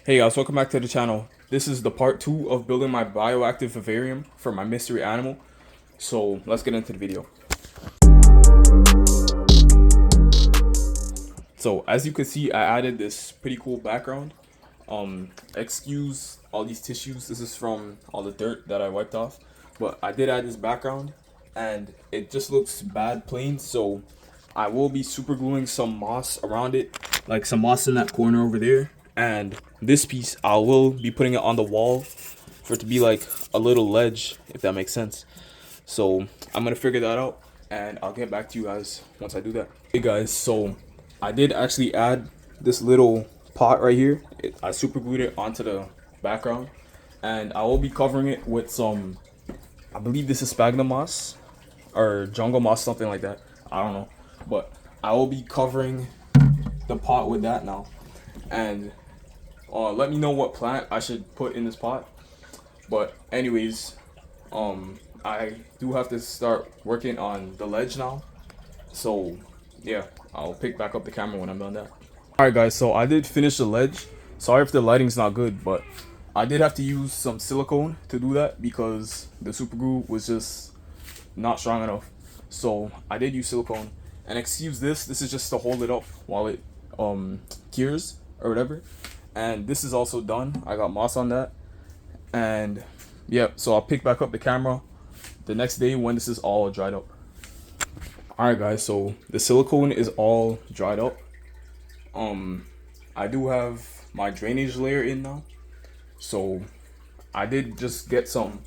Hey guys, welcome back to the channel. This is the part 2 of building my bioactive vivarium for my mystery animal. So let's get into the video. So as you can see, I added this pretty cool background. Excuse all these tissues. This is from all the dirt that I wiped off. But I did add this background and it just looks bad plain. So I will be super gluing some moss around it, like some moss in that corner over there. And this piece, I will be putting it on the wall for it to be like a little ledge, if that makes sense. So I'm gonna figure that out and I'll get back to you guys once I do that. Hey guys, so I did actually add this little pot right here. I super glued it onto the background and I will be covering it with some, I believe this is sphagnum moss or jungle moss, something like that. I don't know, but I will be covering the pot with that now. And let me know what plant I should put in this pot. But anyways, I do have to start working on the ledge now. So yeah, I'll pick back up the camera when I'm done that. Alright guys, so I did finish the ledge. Sorry if the lighting's not good, but I did have to use some silicone to do that because the super glue was just not strong enough. So I did use silicone. And excuse this is just to hold it up while it cures or whatever. And this is also done. I got moss on that. And yeah, so I'll pick back up the camera the next day when this is all dried up. Alright guys, so the silicone is all dried up. I do have my drainage layer in now. So I did just get some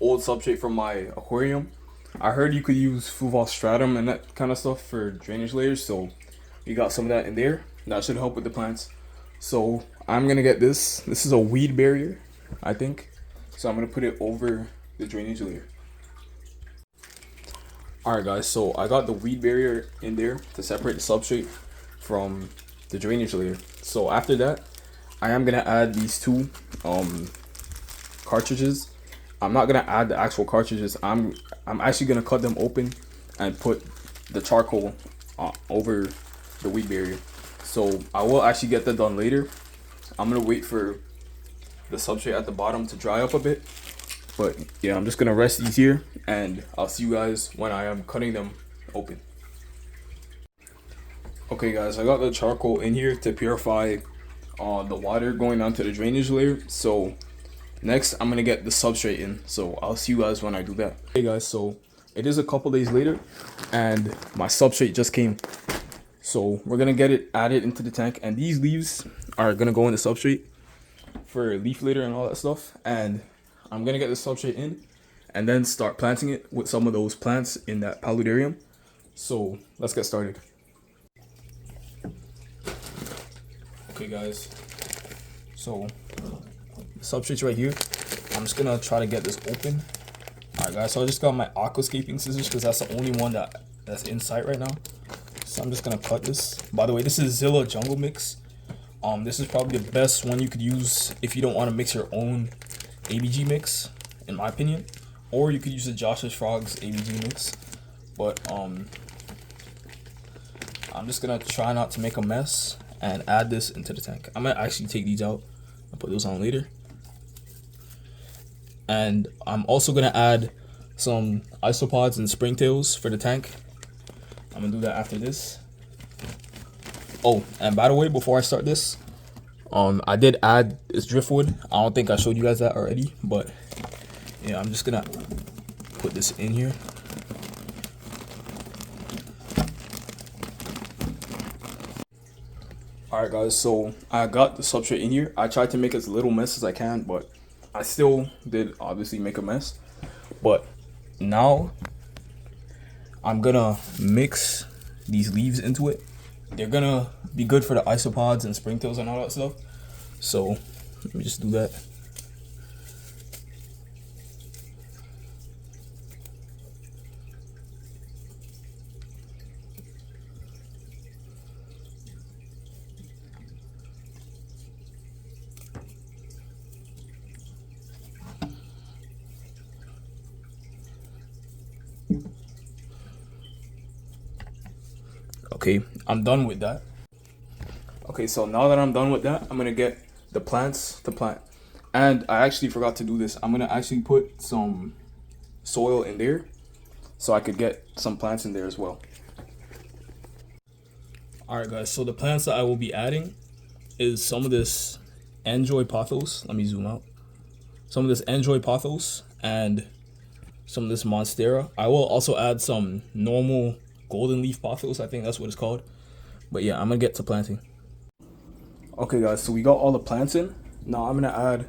old substrate from my aquarium. I heard you could use stratum and that kind of stuff for drainage layers, so we got some of that in there. That should help with the plants. So I'm gonna get this. This is a weed barrier, I think. So I'm gonna put it over the drainage layer. Alright guys, so I got the weed barrier in there to separate the substrate from the drainage layer. So after that, I am gonna add these two cartridges. I'm not gonna add the actual cartridges. I'm actually gonna cut them open and put the charcoal over the weed barrier. So I will actually get that done later. I'm gonna wait for the substrate at the bottom to dry up a bit. But yeah, I'm just gonna rest these here and I'll see you guys when I am cutting them open. Okay guys, I got the charcoal in here to purify the water going onto the drainage layer. So next I'm gonna get the substrate in. So I'll see you guys when I do that. Hey guys, so it is a couple days later and my substrate just came. So we're gonna get it added into the tank, and these leaves are gonna go in the substrate for leaf litter and all that stuff. And I'm gonna get the substrate in and then start planting it with some of those plants in that paludarium. So let's get started. Okay guys, so the substrate's right here. I'm just gonna try to get this open. Alright guys, so I just got my aquascaping scissors because that's the only one that's in sight right now. So I'm just gonna cut this. By the way, this is Zilla Jungle Mix. This is probably the best one you could use if you don't want to mix your own ABG mix, in my opinion. Or you could use the Josh's Frogs ABG mix. But I'm just gonna try not to make a mess and add this into the tank. I'm gonna actually take these out and put those on later. And I'm also gonna add some isopods and springtails for the tank. I'm gonna do that after this. Oh, and by the way, before I start this, I did add this driftwood. I don't think I showed you guys that already, but yeah, I'm just gonna put this in here. Alright guys, so I got the substrate in here. I tried to make as little mess as I can, but I still did obviously make a mess. But now I'm gonna mix these leaves into it. They're gonna be good for the isopods and springtails and all that stuff. So let me just do that. Okay, I'm done with that. Okay, so now that I'm done with that, I'm gonna get the plants to plant. And I actually forgot to do this. I'm gonna actually put some soil in there so I could get some plants in there as well. Alright guys, so the plants that I will be adding is some of this Enjoy Pothos. Let me zoom out. Some of this Enjoy Pothos and some of this Monstera. I will also add some normal golden leaf pothos. I think that's what it's called. But yeah, I'm gonna get to planting. Okay guys, so we got all the plants in. Now I'm gonna add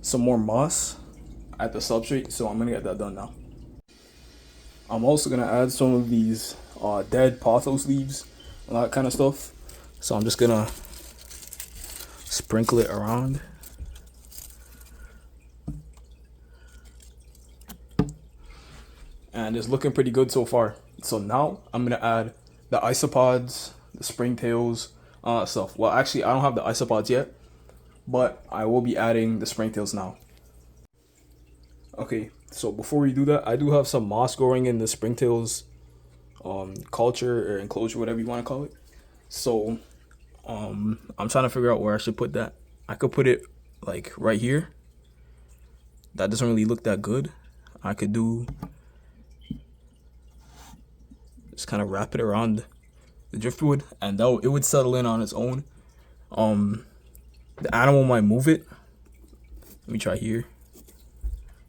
some more moss at the substrate, so I'm gonna get that done now. I'm also gonna add some of these dead pothos leaves and that kind of stuff. So I'm just gonna sprinkle it around. And it's looking pretty good so far. So now I'm gonna add the isopods, the springtails, stuff. Well, actually, I don't have the isopods yet, but I will be adding the springtails now. Okay, so before we do that, I do have some moss growing in the springtails culture or enclosure, whatever you want to call it. So I'm trying to figure out where I should put that. I could put it like right here. That doesn't really look that good. I could do just kind of wrap it around the driftwood, and it would settle in on its own. The animal might move it. Let me try here.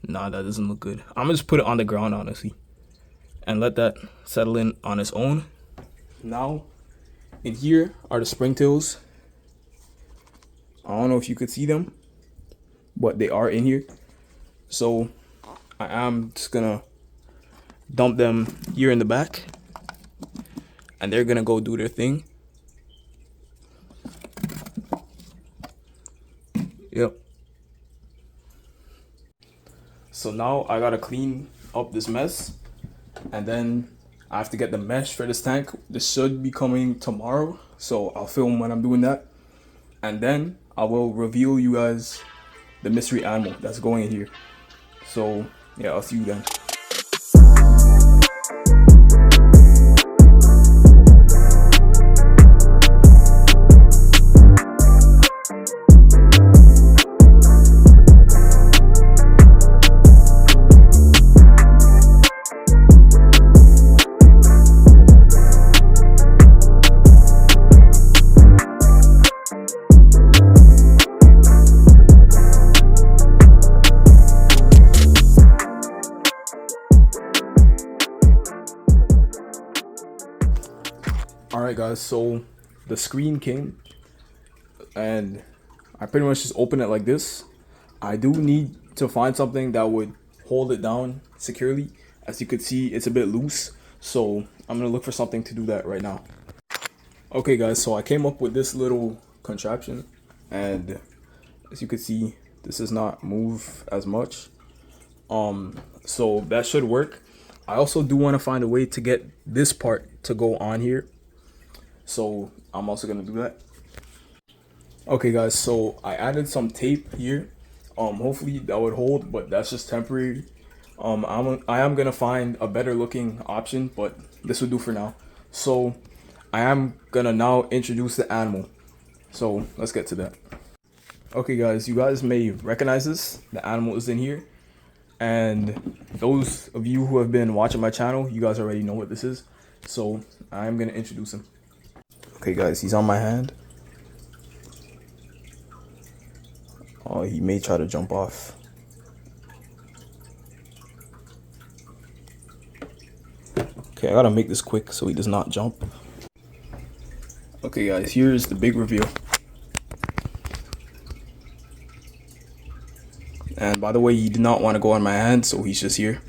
Nah, that doesn't look good. I'm gonna just put it on the ground, honestly, and let that settle in on its own. Now, in here are the springtails. I don't know if you could see them, but they are in here. So I am just gonna dump them here in the back, and they're gonna go do their thing. Yep. So now I gotta clean up this mess, and then I have to get the mesh for this tank. This should be coming tomorrow, so I'll film when I'm doing that, and then I will reveal you guys the mystery animal that's going in here. So yeah, I'll see you then. Alright guys, so the screen came and I pretty much just open it like this. I do need to find something that would hold it down securely. As you could see, it's a bit loose, so I'm gonna look for something to do that right now. Okay guys, so I came up with this little contraption, and as you could see, this does not move as much. So that should work. I also do want to find a way to get this part to go on here, so I'm also gonna do that. Okay guys, so I added some tape here. Hopefully that would hold, but that's just temporary. I am gonna find a better looking option, but this will do for now. So I am gonna now introduce the animal. So let's get to that. Okay guys, you guys may recognize this. The animal is in here, and those of you who have been watching my channel, you guys already know what this is. So I'm gonna introduce him. Okay guys, he's on my hand. Oh, he may try to jump off. Okay, I gotta make this quick so he does not jump. Okay guys, here's the big reveal. And by the way, he did not want to go on my hand, so he's just here.